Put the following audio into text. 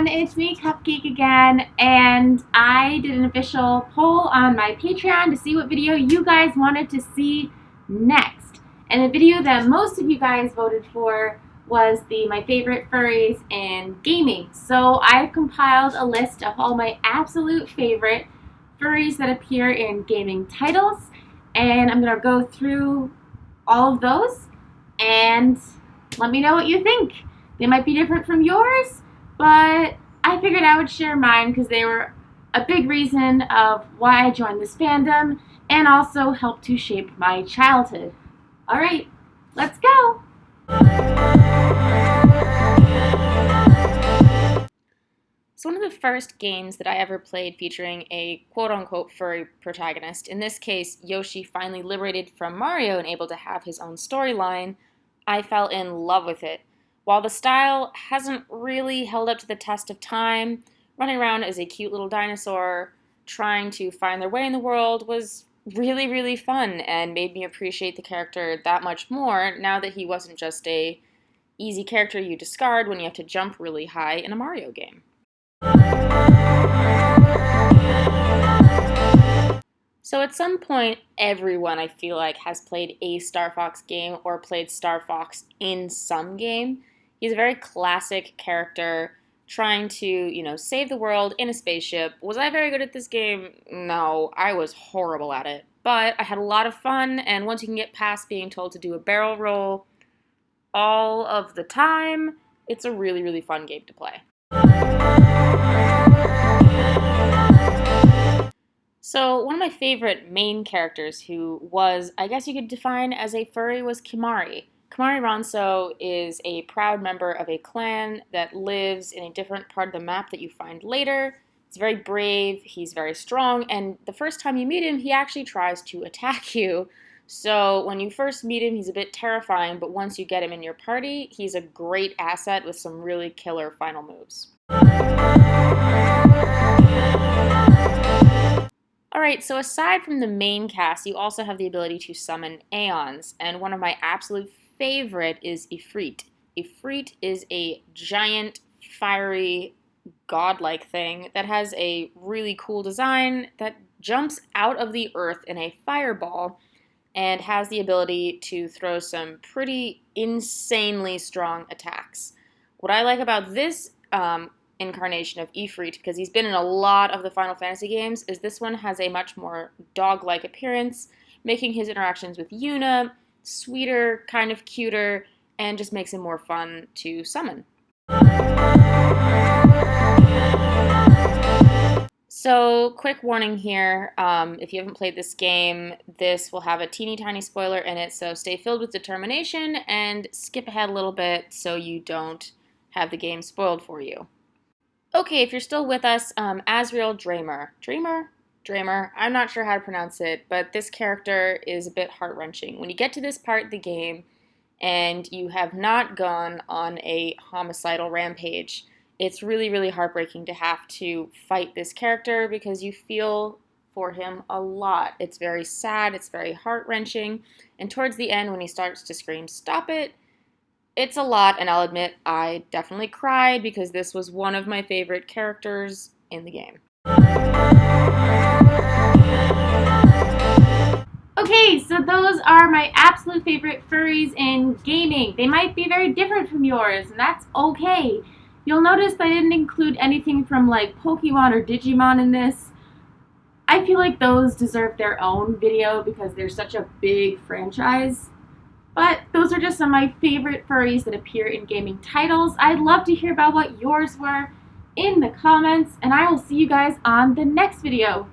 everyone, it's me, Cupcake again, and I did an official poll on my Patreon to see what video you guys wanted to see next. And the video that most of you guys voted for was my favorite furries in gaming. So I've compiled a list of all my absolute favorite furries that appear in gaming titles, and I'm going to go through all of those and let me know what you think. They might be different from yours, but I figured I would share mine because they were a big reason of why I joined this fandom and also helped to shape my childhood. Alright, let's go! So one of the first games that I ever played featuring a quote-unquote furry protagonist, in this case Yoshi finally liberated from Mario and able to have his own storyline, I fell in love with it. While the style hasn't really held up to the test of time, running around as a cute little dinosaur trying to find their way in the world was really, really fun and made me appreciate the character that much more now that he wasn't just a easy character you discard when you have to jump really high in a Mario game. So at some point, everyone, I feel like, has played a Starfox game or played Starfox in some game. He's a very classic character trying to, save the world in a spaceship. Was I very good at this game? No, I was horrible at it. But I had a lot of fun, and once you can get past being told to do a barrel roll all of the time, it's a really, really fun game to play. So one of my favorite main characters who was, I guess you could define as a furry, was Kumari. Kumari Ronso is a proud member of a clan that lives in a different part of the map that you find later. He's very brave, he's very strong, and the first time you meet him, he actually tries to attack you. So when you first meet him, he's a bit terrifying, but once you get him in your party, he's a great asset with some really killer final moves. Alright, so aside from the main cast, you also have the ability to summon Aeons, and one of my absolute favorite is Ifrit. Ifrit is a giant, fiery, godlike thing that has a really cool design that jumps out of the earth in a fireball and has the ability to throw some pretty insanely strong attacks. What I like about this incarnation of Ifrit, because he's been in a lot of the Final Fantasy games, is this one has a much more dog-like appearance, making his interactions with Yuna sweeter, kind of cuter, and just makes him more fun to summon. So, quick warning here, if you haven't played this game, this will have a teeny tiny spoiler in it, so stay filled with determination and skip ahead a little bit so you don't have the game spoiled for you. Okay, if you're still with us, Azrael Dramer, I'm not sure how to pronounce it, but this character is a bit heart-wrenching. When you get to this part of the game and you have not gone on a homicidal rampage, it's really, really heartbreaking to have to fight this character because you feel for him a lot. It's very sad, it's very heart-wrenching, and towards the end when he starts to scream, "Stop it!" it's a lot, and I'll admit I definitely cried because this was one of my favorite characters in the game. Okay, so those are my absolute favorite furries in gaming. They might be very different from yours, and that's okay. You'll notice I didn't include anything from like Pokemon or Digimon in this. I feel like those deserve their own video because they're such a big franchise. But those are just some of my favorite furries that appear in gaming titles. I'd love to hear about what yours were in the comments, and I will see you guys on the next video.